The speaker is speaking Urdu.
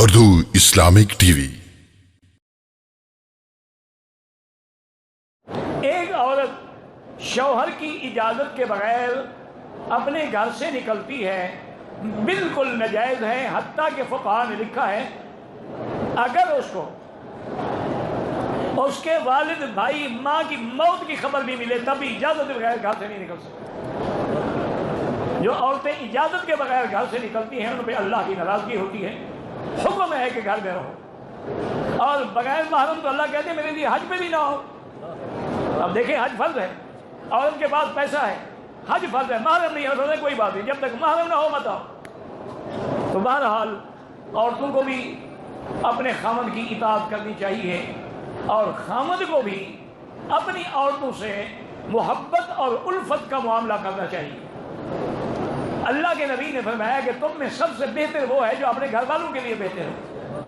Urdu Islamic T V. ایک عورت شوہر کی اجازت کے بغیر اپنے گھر سے نکلتی ہے، بالکل ناجائز ہے، حتیٰ کہ فقہاء نے لکھا ہے اگر اس کو اس کے والد، بھائی، ماں کی موت کی خبر بھی ملے تب بھی اجازت کے بغیر گھر سے نہیں نکل سکتی۔ جو عورتیں اجازت کے بغیر گھر سے نکلتی ہیں ان پہ اللہ کی ناراضگی ہوتی ہے۔ حکم ہے کہ گھر میں رہو، اور بغیر محرم تو اللہ کہتے ہیں میرے لیے حج پہ بھی نہ ہو۔ اب دیکھیں، حج فرض ہے، عورت کے پاس پیسہ ہے، حج فرض ہے، محرم نہیں ہے، کوئی بات نہیں، جب تک محرم نہ ہو مت آؤ۔ تو بہرحال عورتوں کو بھی اپنے خامد کی اطاعت کرنی چاہیے، اور خامد کو بھی اپنی عورتوں سے محبت اور الفت کا معاملہ کرنا چاہیے۔ اللہ کے نبی نے فرمایا کہ تم میں سب سے بہتر وہ ہے جو اپنے گھر والوں کے لیے بہتر ہو۔